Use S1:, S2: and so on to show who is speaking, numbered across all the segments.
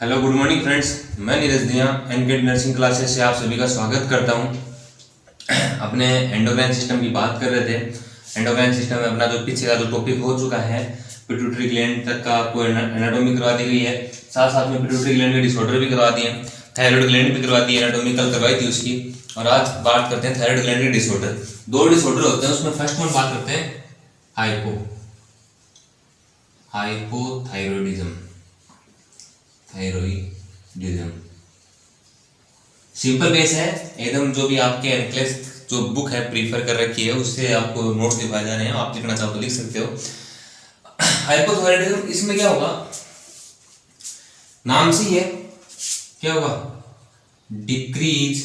S1: Hello good morning friends, मैं नीरज दिया एनकेड nursing classes से आप सभी का स्वागत करता हूं। अपने एंडोक्राइन सिस्टम की बात कर रहे थे। एंडोक्राइन सिस्टम में अपना जो पीछे का जो टॉपिक हो चुका है, पिट्यूटरी ग्लैंड तक का आपको एनाटॉमी करवा दी गई है, साथ साथ में पिट्यूटरी ग्लैंड के डिसऑर्डर भी करवा दिए, थायराइड ग्लैंड भी करवा दी, एनाटॉमिकल करवाई थी उसकी। और आज बात करते हैं थायराइड ग्लैंड के डिसऑर्डर। दो डिसऑर्डर होते हैं, उसमें फर्स्ट वन बात करते हैं हाइपोथायरॉयडिज्म। थायरॉयडिज्म सिंपल बेस है एकदम। जो भी आपके एनक्लेस जो बुक है प्रीफर कर रखी है उससे आपको नोट्स दिखाए जा रहे हैं, आप लिखना चाहो तो लिख सकते हो। हाइपोथायरॉयडिज्म, इसमें क्या होगा, नाम से ही है, क्या होगा, decrease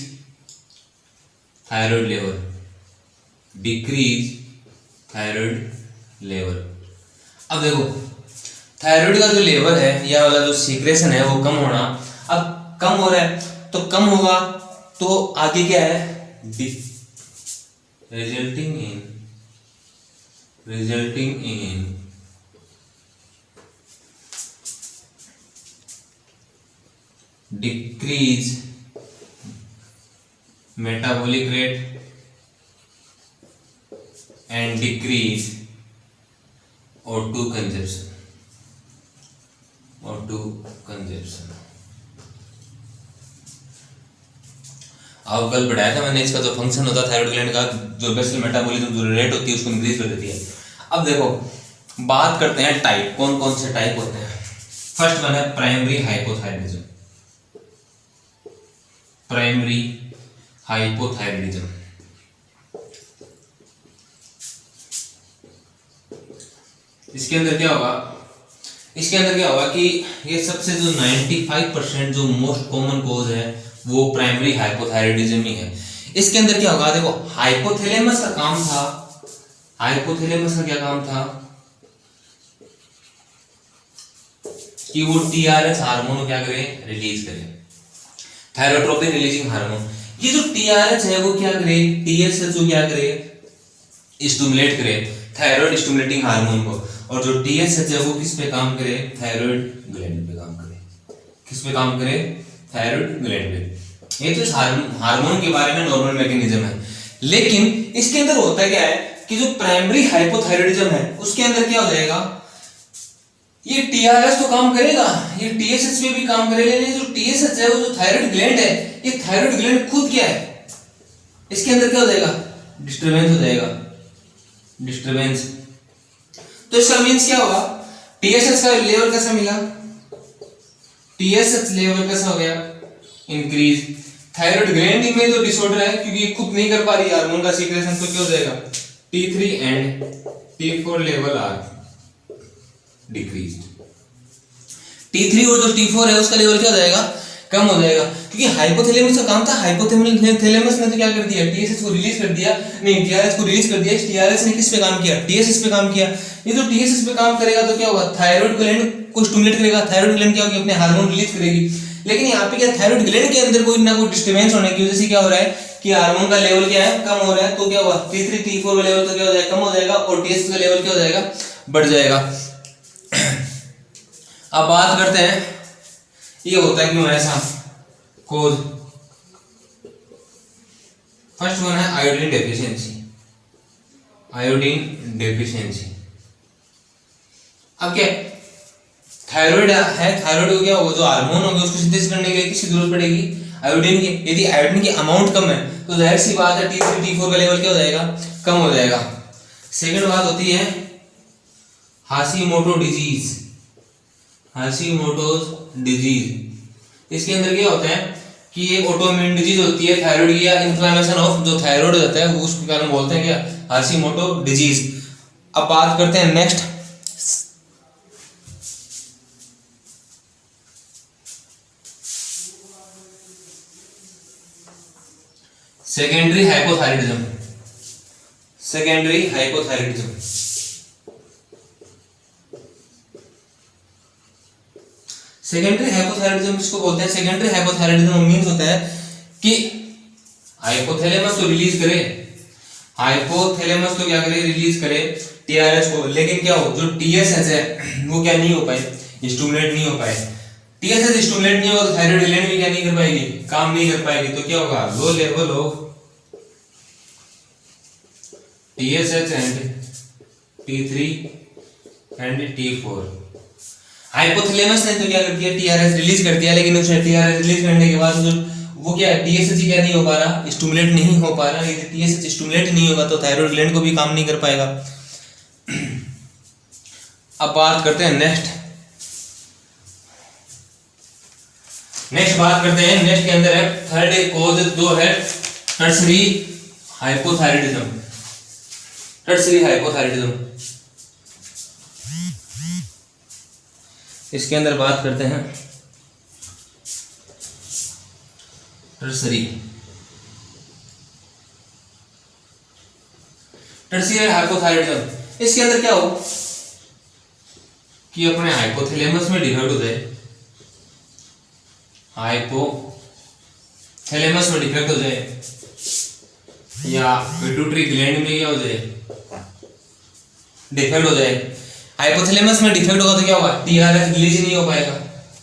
S1: thyroid level, decrease thyroid level. अब देखो थायराइड का जो लेवल है, यह वाला जो सीक्रेशन है वो कम होना। अब कम हो रहा है तो कम होगा तो आगे क्या है, resulting in decrease metabolic rate and decrease O2 consumption. अब कल पढ़ाया था मैंने, इसका जो फंक्शन होता है थायराइड ग्लैंड का, जो बेसल मेटाबॉलिज्म जो रेट होती है उसको इंक्रीज कर देती है। अब देखो बात करते हैं टाइप, कौन कौन से टाइप होते हैं। फर्स्ट वन है प्राइमरी हाइपोथायरॉयडिज्म। प्राइमरी हाइपोथायरॉयडिज्म, इसके अंदर क्या होगा कि ये सबसे जो 95% जो मोस्ट कॉमन कॉज है वो प्राइमरी हाइपोथायरॉयडिज्म ही है। इसके अंदर क्या होगा, देखो हाइपोथैलेमस का काम था, हाइपोथैलेमस का क्या काम था कि वो टीआरएच हार्मोन क्या करे, रिलीज करे, थायरोट्रोपिन रिलीजिंग हार्मोन। ये जो टीआरएच है वो क्या करे, टीएसएच को क्या करे, स्टिमुलेट करे, थायराइड स्टिमुलेटिंग हार्मोन को। और जो टीएसएच है वो किस पे काम करे, थायराइड ग्लैंड पे काम करे। किस पे काम करे, थायराइड ग्लैंड पे। ये तो इस हार्मोन के बारे में नॉर्मल मैकेनिज्म है। लेकिन इसके अंदर होता क्या है कि जो प्राइमरी हाइपोथायरॉयडिज्म है उसके अंदर क्या हो जाएगा, ये टीआरएच तो काम करेगा, ये टीएसएच पे भी काम करेगा, लेकिन जो टीएसएच है वो जो थायराइड ग्लैंड है, ये थायराइड ग्लैंड खुद क्या है, इसके अंदर क्या हो जाएगा, डिस्टरबेंस हो जाएगा, डिस्टरबेंस। तो इसका मींस क्या होगा, टीएसएच का लेवल कैसा मिला, टीएसएच लेवल कैसा हो गया, इंक्रीज। थायराइड ग्लैंड में जो डिसऑर्डर है, क्योंकि ये खुद नहीं कर पा रही हार्मोन का सीक्रेशन, तो क्या हो जाएगा, T3 and T4 level are decreased. T3 और जो T4 है उसका लेवल क्या हो जाएगा, कम हो जाएगा। क्योंकि हाइपोथैलेमस का काम था, हाइपोथैलेमस ने तो क्या कर दिया, टीएसएच को रिलीज कर दिया, नहीं टीआरएच को रिलीज कर दिया। इस टीआरएच ने किस पे काम किया, टीएसएच पे काम किया। ये जो टीएसएच पे काम करेगा तो क्या होगा, थायराइड ग्लैंड को स्टिमुलेट करेगा, थायराइड ग्लैंड क्या होगी, अपने हार्मोन रिलीज करेगी। लेकिन यहाँ पे क्या, थायराइड ग्लैंड के अंदर कोई ना कोई डिस्टर्बेंस होने की वजह से क्या हो रहा है कि हार्मोन का लेवल क्या है, कम हो रहा है। तो क्या होगा, T3 T4 का लेवल तो क्या हो जाएगा, कम हो जाएगा, और टीएसएच का लेवल क्या हो जाएगा, बढ़ जाएगा। अब बात करते हैं ये होता है क्यों ऐसा, कोज। फर्स्ट वन है आयोडीन डेफिशिएंसी। आयोडीन डेफिशिएंसी, अब क्या थायराइड है, थायराइड को क्या होगा, जो हार्मोन होगा उसको सिंथेसिस करने के लिए किसकी जरूरत पड़ेगी, आयोडीन की। यदि आयोडीन की अमाउंट कम है तो जाहिर सी बात है T3 T4 का लेवल क्या हो जाएगा, कम हो जाएगा। सेकंड बात होती है हाशिमोटो डिजीज। हाशिमोटोज डिजीज, इसके अंदर क्या होता है कि ये ऑटोइम्यून डिजीज होती है थायराइड या इन्फ्लेमेशन ऑफ जो थायराइड होता है वो, उसके कारण बोलते हैं क्या, हाशिमोटो डिजीज। अब बात करते हैं next, secondary hypothyroidism. Secondary hypothyroidism, secondary hypothyroidism किसको बोलते हैं, सेकेंडरी हाइपोथायरॉयडिज्म मींस होता है कि हाइपोथैलेमस तो रिलीज करे, हाइपोथैलेमस तो क्या करे, रिलीज करे टीआरएच को, लेकिन क्या हो, जो टीएसएच है वो क्या नहीं हो पाए, स्टिमुलेट नहीं हो पाए। टीएसएच स्टिमुलेट नहीं होगा तो थायराइड ग्लैंड भी क्या नहीं कर पाएगी, काम नहीं कर पाएगी। तो क्या होगा, low level of TSH and T3 and T4। Hypothalamus ने तो क्या कर दिया, टीआरएच रिलीज कर दिया, लेकिन उसे टीआरएच रिलीज करने के बाद वो क्या टीएसएच क्या नहीं हो पा रहा, स्टिमुलेट नहीं हो पा रहा। यदि टीएसएच स्टिमुलेट नहीं होगा तो थायराइड ग्लैंड को भी काम नहीं कर पाएगा। अब बात करते हैं नेक्स्ट बात करते हैं। नेक्स्ट के अंदर है थर्ड कॉज जो है टर्सरी हाइपोथायराइडिज्म। टर्सरी हाइपोथायराइडिज्म, इसके अंदर बात करते हैं टर्सरी हाइपोथायराइडिज्म। इसके अंदर क्या हो कि अपने हाइपोथैलेमस में डिफेक्ट हो जाए, हाइपोथैलेमस में डिफेक्ट हो जाए या पिट्यूटरी ग्लैंड में क्या हो जाए, डिफेक्ट हो जाए। हाइपोथैलेमस में डिफेक्ट होगा तो क्या होगा, टीआरएच रिलीज नहीं हो पाएगा।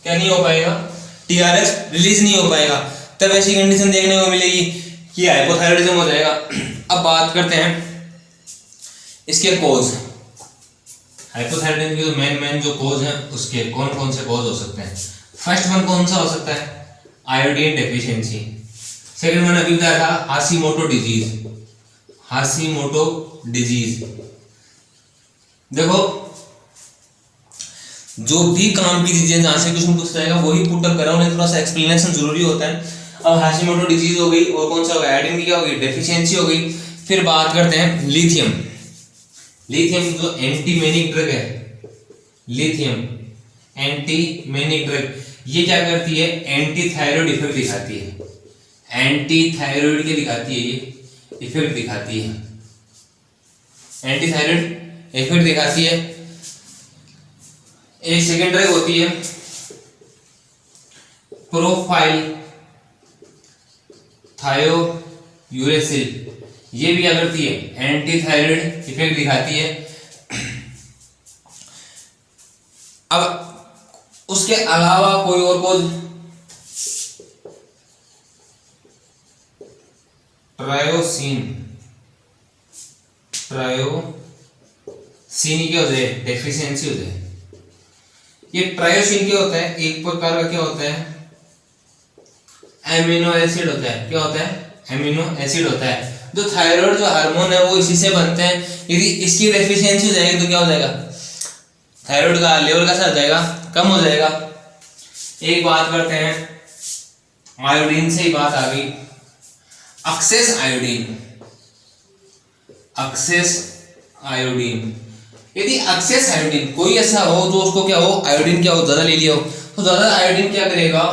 S1: क्या नहीं हो पाएगा, टीआरएच रिलीज नहीं हो पाएगा। तब ऐसी कंडीशन देखने को मिलेगी कि हाइपोथायराइडिज्म हो जाएगा। अब बात करते हैं इसके कॉज। हाइपोथायराइडिज्म के जो मेन जो कॉज हैं उसके कौन कौन से कॉज हो सकते हैं। फर्स्ट वन कौन सा हो सकता है, आयोडीन डेफिशिएंसी। सेकंड वन अभी बताया था हाशिमोटो डिजीज। हाशिमोटो डिजीज, देखो जो भी काम की चीजें जहां से क्वेश्चन पूछा जाएगा वही पुट अप करा, उन्हें थोड़ा सा एक्सप्लेनेशन जरूरी होता है। अब हाशिमोटो डिजीज हो गई, और कौन सा होगा, आयोडीन की क्या होगी, डेफिशिएंसी हो गई। फिर बात करते हैं लिथियम। लिथियम जो एंटीमेनिक ड्रग है, लिथियम एंटीमेनिक ड्रग, ये क्या करती है, एंटी थायराइड इफेक्ट दिखाती है। एंटी थायराइड के दिखाती है, ये इफेक्ट दिखाती है, एंटी थायराइड इफेक्ट दिखाती है। एक सेकेंड ड्रग होती है प्रोफाइल थायोयूरेसिल, ये भी क्या करती है, एंटी थायराइड इफेक्ट दिखाती है। अब उसके अलावा कोई और कोई, ट्रायोसिन, ट्रायोसिन क्या हो जाए, डेफिशिएंसी हो जाए। ये ट्रायोसिन क्या होता है, एक प्रकार का क्या होता है, एमिनो एसिड होता है। क्या होता है, एमिनो एसिड होता है। जो थायराइड जो हार्मोन है वो इसी से बनते हैं। यदि इसकी डेफिशिएंसी हो जाएगी तो क्या हो जाएगा, थायराइड का लेवल कैसा हो जाएगा, कम हो जाएगा। एक बात करते हैं, आयोडीन से ही बात आ गई, एक्सेस आयोडीन। एक्सेस आयोडीन, यदि एक्सेस आयोडीन कोई ऐसा हो जो उसको क्या हो, आयोडीन क्या हो, ज्यादा ले लिया हो, तो ज्यादा आयोडीन क्या करेगा,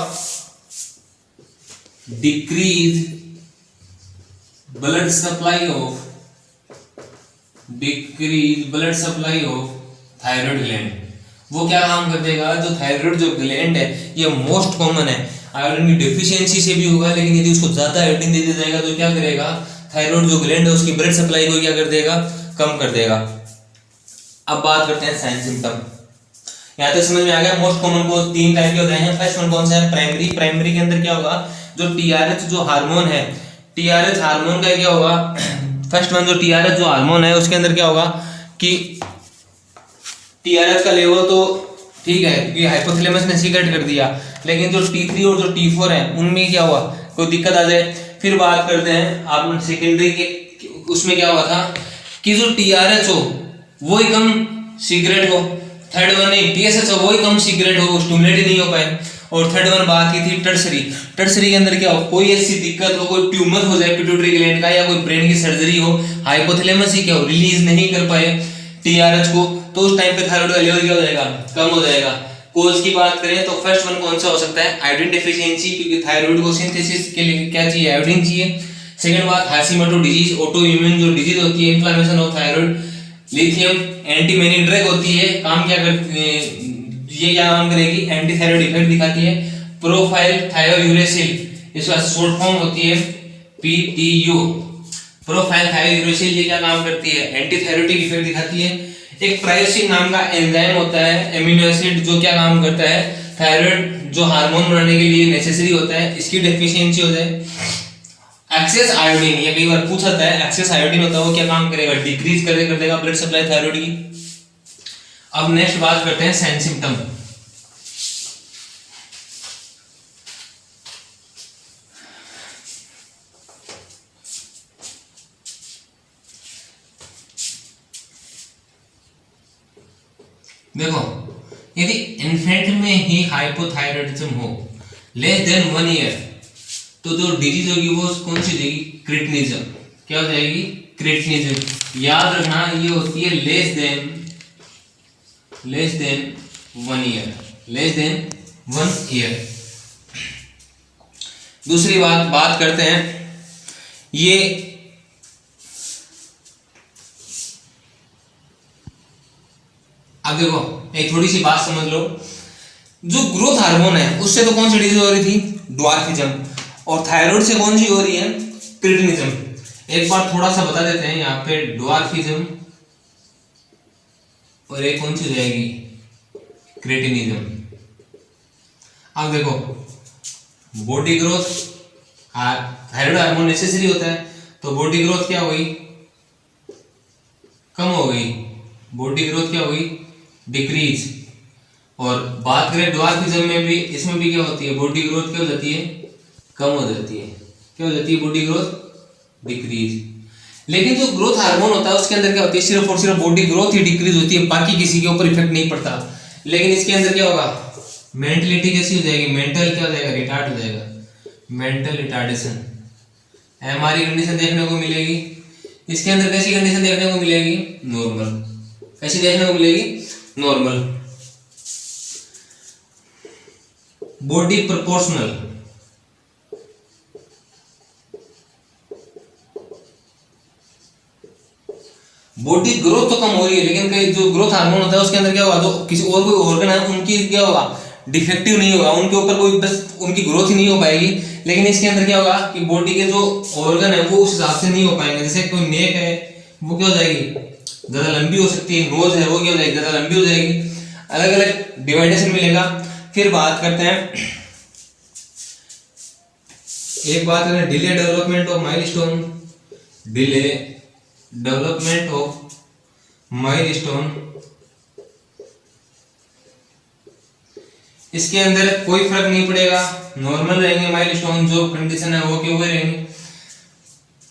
S1: decrease blood supply of, decrease blood supply of thyroid gland. वो क्या काम कर देगा, जो थायराइड जो ग्लैंड है ये मोस्ट कॉमन है, आयोडीन की डेफिशिएंसी से भी होगा, लेकिन यदि उसको ज्यादा आयोडीन दे दिया जाएगा तो क्या करेगा, थायराइड जो ग्लैंड है उसकी ब्लड सप्लाई को क्या कर देगा, कम कर देगा। अब बात करते हैं साइन सिम्टम। यहाँ तक समझ में आ गया। मोस्ट कॉमन को तीन टाइप के होते हैं। फर्स्ट वन कौन सा है, प्राइमरी। प्राइमरी के अंदर क्या होगा, जो टीआरएच जो हार्मोन है, टीआरएच हार्मोन का क्या होगा, फर्स्ट वन जो टीआरएच जो हार्मोन है उसके अंदर क्या होगा कि टीआरएच का लेवल तो ठीक है क्योंकि हाइपोथैलेमस ने सीक्रेट कर दिया, लेकिन जो T3 और जो T4 है उनमें क्या हुआ, कोई दिक्कत आ जाए। फिर बात करते हैं आप सेकेंडरी के, उसमें क्या हुआ था कि जो टीआरएच हो वो ही कम सीक्रेट हो, थर्ड वन नहीं टीएसएच हो वो ही कम सीक्रेट हो, स्टिमुलेट ही नहीं हो पाए। और थर्ड वन बात की थी टर्सरी। टर्सरी के अंदर क्या हो, कोई ऐसी दिक्कत हो, कोई ट्यूमर हो जाए पिट्यूटरी ग्लैंड का, या कोई ब्रेन की सर्जरी हो, हाइपोथैलेमस ही क्या हो, रिलीज नहीं कर पाए टीआरएच को, तो उस टाइम पे थायराइड का लेवल क्या हो जाएगा, कम हो जाएगा। कोज की बात करें तो फर्स्ट वन कौन सा हो सकता है, आयोडीन डेफिशिएंसी, क्योंकि थायराइड को सिंथेसिस के लिए क्या चाहिए, आयोडीन चाहिए। सेकंड बात हाशिमोटो डिजीज, ऑटो इम्यून जो डिजीज होती है, inflammation of thyroid. Lithium antimanic drug होती है, काम क्या करती है, ये क्या काम करेगी, एंटी थायराइड इफेक्ट दिखाती है। प्रोफाइल थायोयूरेसिल, इसका शॉर्ट फॉर्म होती है PTU, प्रोफाइल थायोयूरेसिल, ये क्या काम करती है, एंटी थायराइडिक इफेक्ट दिखाती है। एक ट्रायोसिन नाम का एंजाइम होता है, एमिनो एसिड, जो क्या काम करता है, थायराइड जो हार्मोन बनाने के लिए नेसेसरी होता है, इसकी डेफिशिएंसी हो जाए। एक्सेस आयोडीन, ये कई बार पूछा जाता है, एक्सेस आयोडीन होता है वो क्या काम करेगा, डिक्रीज कर देगा ब्लड सप्लाई थायराइड की। अब नेक्स्ट बात करते हैं साइन सिम्टम। देखो, यदि इन्फेंट में ही हाइपोथायराइडिज्म हो लेस देन 1 ईयर, तो जो डिजीज होगी वो कौन सी हो जाएगी, क्रेटिनिज्म। क्या हो जाएगी, क्रेटिनिज्म। याद रखना ये होती है less than 1 year, less than 1 year. दूसरी बात करते हैं, ये अब देखो एक थोड़ी सी बात समझ लो, जो ग्रोथ हार्मोन है उससे तो कौन सी डिजीज हो रही थी, ड्वार्फिज्म, और थायराइड से कौन सी हो रही है, क्रेटिनिज्म। एक बार थोड़ा सा बता देते हैं, यहाँ पे ड्वार्फिज्म और एक कौन सी हो जाएगी, क्रेटिनिज्म। अब देखो body growth, thyroid hormone necessary होता है, तो बॉडी ग्रोथ क्या हुई, कम हो गई, बॉडी ग्रोथ क्या हुई, डिक्रीज। और बात करें ड्वार्फिज्म में भी, इसमें भी क्या होती है, बॉडी ग्रोथ क्या हो जाती है, कम हो जाती है। क्या हो जाती है, बॉडी ग्रोथ डिक्रीज। लेकिन जो ग्रोथ हार्मोन होता है उसके अंदर क्या होती है, सिर्फ और सिर्फ बॉडी ग्रोथ ही डिक्रीज होती है, बाकी किसी के ऊपर इफेक्ट नहीं पड़ता। लेकिन इसके अंदर क्या होगा, मेंटलिटी कैसी हो जाएगी, मेंटल क्या हो जाएगा, रिटार्ड हो जाएगा, मेंटल रिटार्डेशन, हमारी कंडीशन देखने को मिलेगी। इसके अंदर कैसी कंडीशन देखने को मिलेगी, नॉर्मल। कैसी देखने को मिलेगी, normal. Body proportional, body growth तो कम हो रही है, लेकिन कई जो ग्रोथ हार्मोन होता है उसके अंदर क्या होगा, जो किसी और कोई ऑर्गन है उनकी क्या होगा, डिफेक्टिव नहीं होगा, उनके ऊपर कोई बस उनकी ग्रोथ ही नहीं हो पाएगी। लेकिन इसके अंदर क्या होगा कि बॉडी के जो ऑर्गन है वो उस हिसाब से नहीं हो पाएंगे। जैसे कोई नेक है वो क्या हो जाएगी, ज्यादा लंबी हो सकती है, नोज है वो क्या हो जाएगी, ज्यादा लंबी हो जाएगी, अलग अलग डिवाइडेशन मिलेगा। फिर बात करते हैं, एक बात करें delay development of milestone, delay development of milestone. इसके अंदर कोई फर्क नहीं पड़ेगा, नॉर्मल रहेंगे माइलस्टोन, जो कंडीशन है वो क्यों रहेंगे।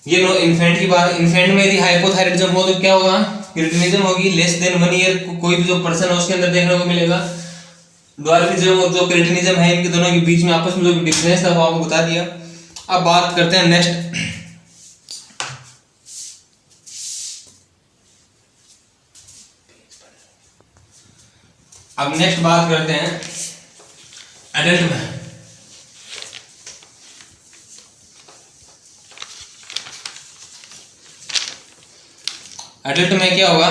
S1: ये इन्फेंट की बात, इन्फेंट में यदि हाइपोथायराइडिज्म हो तो क्या होगा, क्रेटिनिज्म होगी, लेस देन 1 ईयर कोई भी जो पर्सन है उसके अंदर देखने को मिलेगा। ड्वार्फिज्म और जो क्रेटिनिज्म है इनके दोनों के बीच में आपस में जो डिफरेंस था वो आपको बता दिया। अब बात करते हैं नेक्स्ट, अब नेक्स्ट बात करते हैं एडल्ट में। एडल्ट में क्या होगा,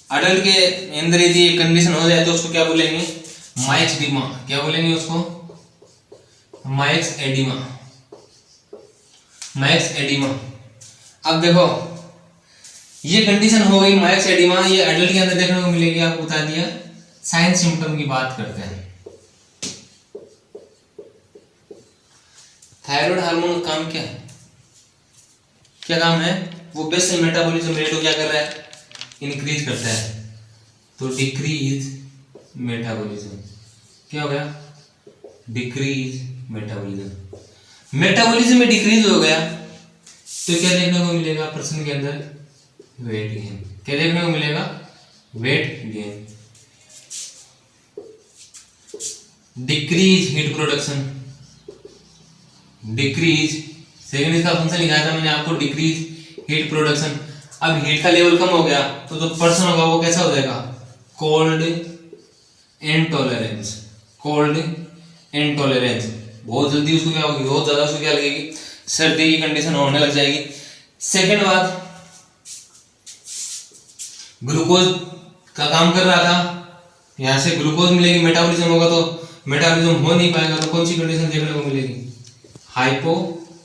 S1: एडल्ट के अंदर यदि एक कंडीशन हो जाए तो उसको क्या बोलेंगे, माइक्सडीमा। क्या बोलेंगे उसको, माइक्सएडिमा, माइक्सएडिमा। अब देखो ये कंडीशन हो गई माइक्सएडिमा, ये एडल्ट के अंदर देखने को मिलेगी, आपको बता दिया। साइन सिम्टम की बात करते हैं। थायराइड हार्मोन का काम क्या है, क्या काम है, वो बेसल मेटाबॉलिज्म रेट को क्या कर रहा है, इंक्रीज करता है। तो डिक्रीज मेटाबॉलिज्म, क्या हो गया, डिक्रीज मेटाबॉलिज्म। मेटाबॉलिज्म में डिक्रीज हो गया तो क्या देखने को मिलेगा पर्सन के अंदर, वेट गेन। क्या देखने को मिलेगा, weight gain. Decrease heat production, decrease, second इसका फंक्शन लिखा था मैंने आपको, डिक्रीज हीट प्रोडक्शन। अब हीट का लेवल कम हो गया तो जो पर्सन होगा वो कैसा हो जाएगा, कोल्ड इंटॉलरेंस, कोल्ड इंटॉलरेंस। बहुत जल्दी उसको क्या होगी, बहुत ज्यादा उसको क्या लगेगी, सर्दी की कंडीशन होने लग जाएगी। सेकंड बात, ग्लूकोज का काम कर रहा था, यहां से ग्लूकोज मिलेगी, मेटाबॉलिज्म होगा तो मेटाबॉलिज्म हो नहीं पाएगा, तो कौन सी कंडीशन देखने को मिलेगी, हाइपोग्लाइसेमिया।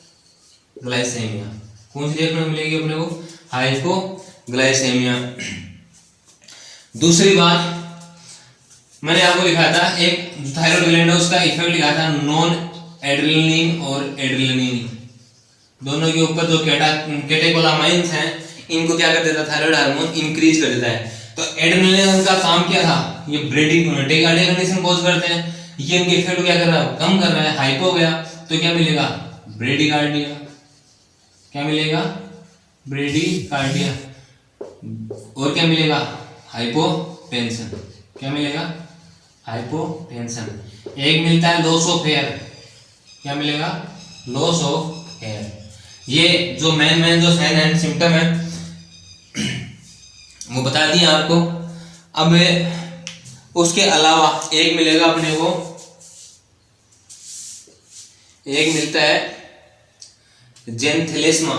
S1: कौन सी देखने को मिलेगी अपने को, हाइपोग्लाइसेमिया। दूसरी बात, मैंने आपको लिखा था एक थायराइड ग्लैंड है उसका इफेक्ट लिखा था नॉन एड्रेनलिन और एड्रेनलिन दोनों के ऊपर जो कैटेकोलामाइंस हैं इनको क्या कर देता है थायराइड हार्मोन इंक्रीज कर देता है। तो एड्रेनलिन का काम क्या था, ये ब्रेडिकार्डिया कंडीशन कॉज करते हैं, ये इनके इफेक्ट क्या कर रहा है, कम कर रहा है, हाइपो गया तो क्या मिलेगा ब्रेडिकार्डिया, क्या मिलेगा ब्रेडिकार्डिया, और क्या मिलेगा हाइपोटेंशन, क्या मिलेगा हाइपोटेंशन। एक मिलता है लॉस ऑफ हेयर, क्या मिलेगा लॉस ऑफ हेयर। ये जो मेन जो साइन एंड सिम्टम है वो बता दिए आपको। अब उसके अलावा एक मिलेगा अपने को, एक मिलता है जेनथेलेस्मा,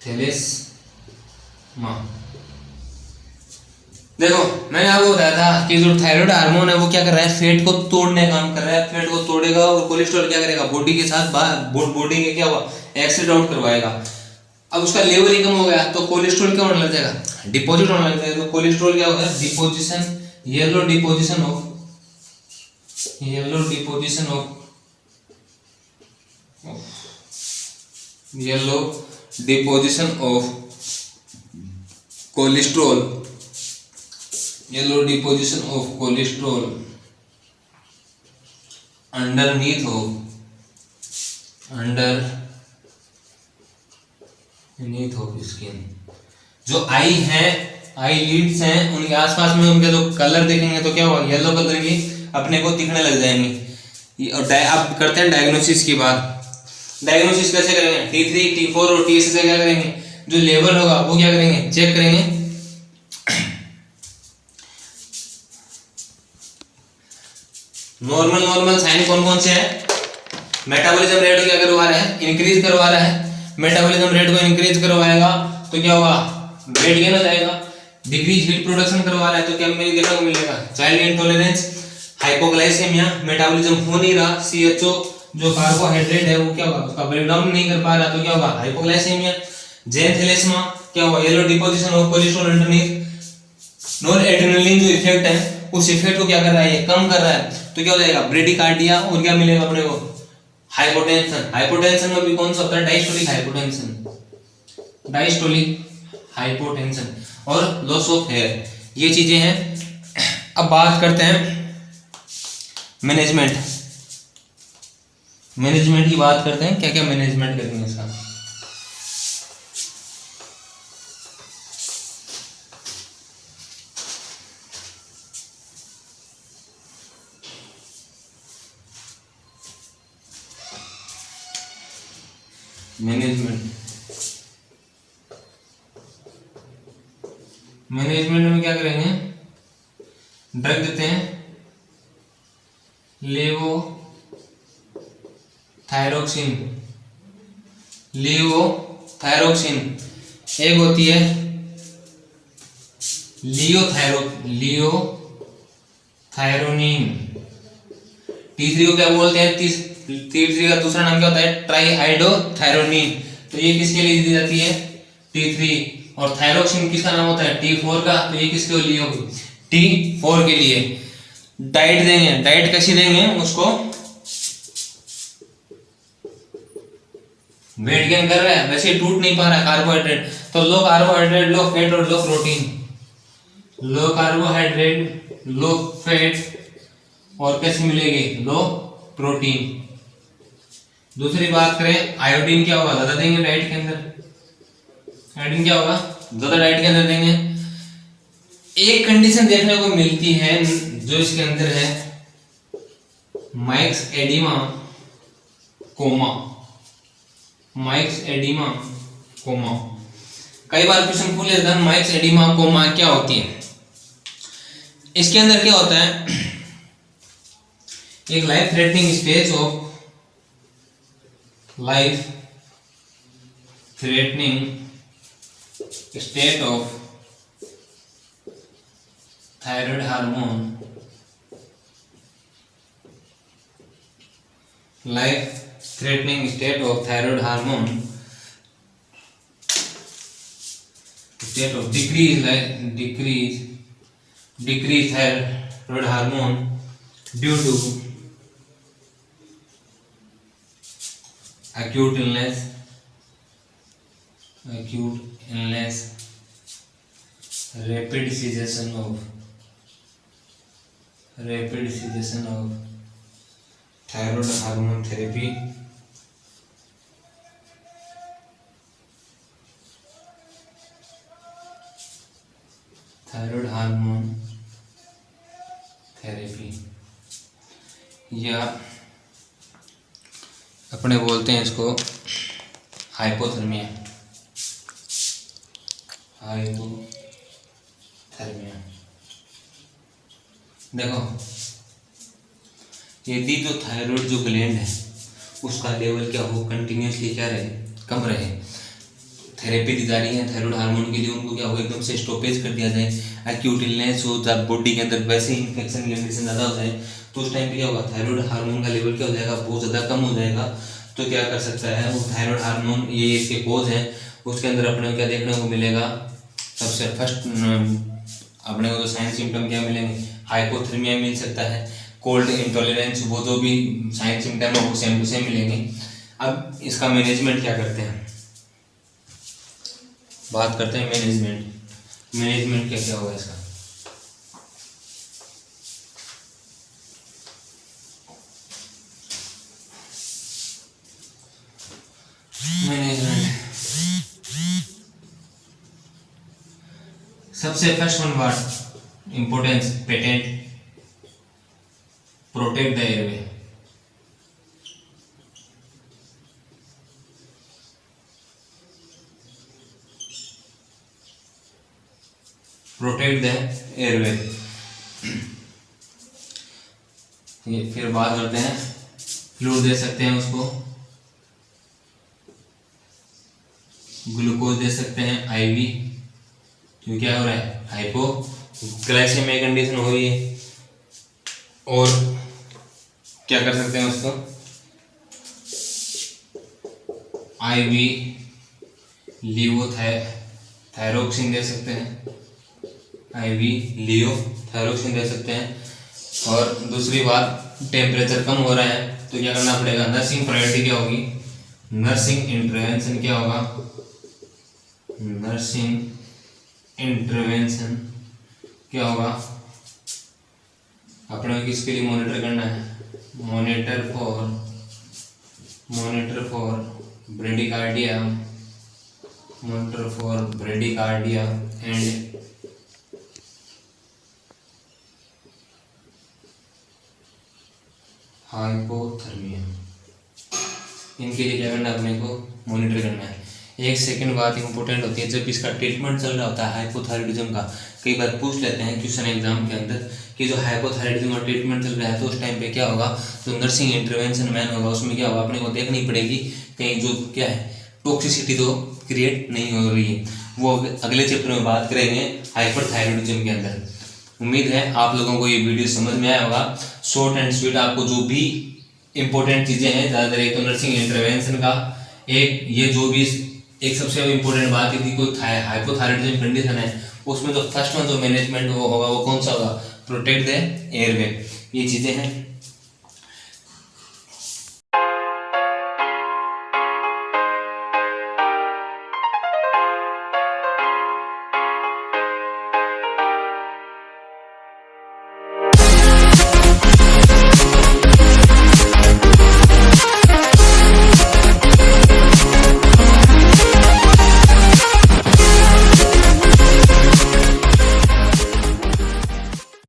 S1: थैलेस्मा। देखो मैंने आपको बताया था कि जो थायराइड हार्मोन है वो क्या कर रहा है, फेट को तोड़ने का काम कर रहा है, फेट को तोड़ेगा और कोलेस्ट्रॉल क्या करेगा बॉडी के साथ बॉडी के क्या हुआ एक्सीड आउट करवाएगा। अब उसका लेवल ही कम हो गया तो कोलेस्ट्रॉल क्या होने लग जाएगा, डिपॉजिट होने लग जाएगा। तो कोलेस्ट्रॉल क्या होगा deposition, yellow deposition of cholesterol, yellow deposition of cholesterol underneath of skin. जो आई है, आई लीड्स हैं, उनके आसपास में उनके जो कलर देखेंगे तो क्या होगा येलो कलर की अपने को दिखने लग जाएंगी। और अब करते हैं डायग्नोसिस की बात। डायग्नोसिस कैसे करेंगे, T3, T4 और TS से क्या करेंगे, जो लेवल होगा वो क्या करेंगे चेक करेंगे। नॉर्मल साइन कौन कौन से हैं, मेटाबॉलिज्म रेट क्या करवा रहा है, इंक्रीज करवा रहा है। मेटाबॉलिज्म रेट को इंक्रीज करवाएगा तो क्या होगा वेट गेन हो जाएगा। डिक्रीज हीट प्रोडक्शन करवा रहा है तो क्या मेरी देखने को मिलेगा चाइल्ड इंटॉलरेंस, हाइपोग्लाइसेमिया, मेटाबॉलिज्म हो नहीं रहा, CHO जो कार्बोहाइड्रेट है वो क्या होगा उसका ब्रेकडाउन नहीं कर पा रहा तो क्या होगा हाइपोग्लाइसेमिया। जेनथैलेस्मा क्या होगा yellow deposition of cholesterol underneath. Non adrenaline जो इफेक्ट है उस इफेक्ट को क्या कर रहा है, ये कम कर रहा है तो क्या हो जाएगा ब्रेडिकार्डिया, और क्या मिलेगा अपने को हाइपोटेंशन। हाइपोटेंशन में भी कौन सा होता है डायस्टोलिक हाइपोटेंशन और लॉस ऑफ हेयर, ये चीजें हैं। अब बात करते हैं मैनेजमेंट की बात करते हैं, क्या क्या मैनेजमेंट करेंगे इसका। मैनेजमेंट में क्या करेंगे, ड्रग देते हैं लेवोथायरोक्सिन, एक होती है लियोथायरोनिन। T3 को क्या बोलते हैं, T3 का दूसरा नाम क्या होता है ट्राईहाइड्रोथायरोनिन। तो ये किसके लिए दी जाती है T3, और थायरोक्सिन किसका नाम होता है T4 का, तो ये किसके लिए होगी T4 के लिए। डाइट देंगे, डाइट कैसी देंगे उसको, वेट गेन कर रहा है वैसे टूट नहीं पा रहा है कार्बोहाइड्रेट, तो लो कार्बोहाइड्रेट लो फैट और low protein, low carbohydrate low fat और कैसे मिलेगी लो प्रोटीन। दूसरी बात करें आयोडीन, क्या होगा ज्यादा देंगे डाइट के अंदर, आयोडीन क्या होगा ज्यादा डाइट के अंदर देंगे। एक कंडीशन देखने को मिलती है जो इसके अंदर है माइक्स एडिमा कोमा। कई बार क्वेश्चन पूछ लेता है माइक्स एडिमा कोमा क्या होती है। इसके अंदर क्या होता है, एक life threatening state of thyroid hormone, life threatening state of thyroid hormone state of decrease thyroid hormone due to acute illness, rapid cessation of thyroid hormone therapy, या अपने बोलते हैं इसको हाइपोथर्मिया। देखो, यदि जो थायराइड जो ग्लैंड है उसका लेवल क्या हो, कंटिन्यूसली क्या रहे, कम रहे, थेरेपी दी जा रही है थायराइड हार्मोन के लिए, उनको क्या हो, एकदम से स्टॉपेज कर दिया जाए, एक्यूट इलनेस हो, जब बॉडी के अंदर वैसे ही इन्फेक्शन की कंडीशन ज़्यादा हो जाए, तो उस टाइम पे क्या होगा, थायराइड हार्मोन का लेवल क्या हो जाएगा, बहुत ज़्यादा कम हो जाएगा। तो क्या कर सकता है वो थायराइड हार्मोन, ये इसके कोज हैं, उसके अंदर अपने को क्या देखने को मिलेगा, सबसे फर्स्ट अपने को तो साइन सिम्टम क्या मिलेंगे, हाइपोथर्मिया मिल सकता है, कोल्ड इंटॉलरेंस, वो जो भी साइन सिम्टम है वो सेम टू सेम मिलेंगे। अब इसका मैनेजमेंट क्या करते हैं, बात करते हैं मैनेजमेंट क्या क्या होगा इसका। मैनेजमेंट सबसे first one word importance, patent, protect the airway. Protect the airway. ये फिर बात करते हैं, फ्लूइड दे सकते हैं उसको, ग्लूकोज दे सकते हैं आईवी, क्योंकि क्या हो रहा है, हाइपोग्लाइसेमिया कंडीशन हो रही है। और क्या कर सकते हैं उसको, आईवी लियोथायरोक्सिन दे सकते हैं, आईवी लियोथायरोक्सिन दे सकते हैं। और दूसरी बात, टेम्परेचर कम हो रहा है तो क्या करना पड़ेगा, नर्सिंग प्रायोरिटी क्या होगी, नर्सिंग इंटरवेंशन क्या होगा, नर्सिंग इंटरवेंशन क्या होगा, अपने किसके लिए मॉनिटर करना है, monitor for bradycardia, and hypothermia. इनके लिए क्या करना है, अपने को मॉनिटर करना है। एक सेकंड बात इंपॉर्टेंट होती है, जब इसका ट्रीटमेंट चल रहा होता है हाइपोथायराइडिज्म का, कई बार पूछ लेते हैं क्वेश्चन एग्जाम के अंदर कि जो हाइपोथायराइडिज्म का ट्रीटमेंट चल रहा है तो उस टाइम पे क्या होगा, जो नर्सिंग इंटरवेंशन मैन होगा उसमें क्या होगा, अपने को देखनी पड़ेगी कहीं जो क्या है टॉक्सिसिटी तो क्रिएट नहीं हो रही है। वो अगले चैप्टर में बात करेंगे हाइपरथायराइडिज्म के अंदर। उम्मीद है आप लोगों को ये वीडियो समझ में आया होगा, शॉर्ट एंड स्वीट। आपको जो भी इंपॉर्टेंट चीज़ें हैं ज़्यादातर, एक तो नर्सिंग इंटरवेंशन का, एक ये जो भी एक सबसे इम्पोर्टेंट बात है कि कोई हाइपोथायराइडिज्म कंडीशन है उसमें जो फर्स्ट वन जो मैनेजमेंट वो होगा वो कौन सा होगा, प्रोटेक्ट द एयरवे। ये चीज़ें हैं।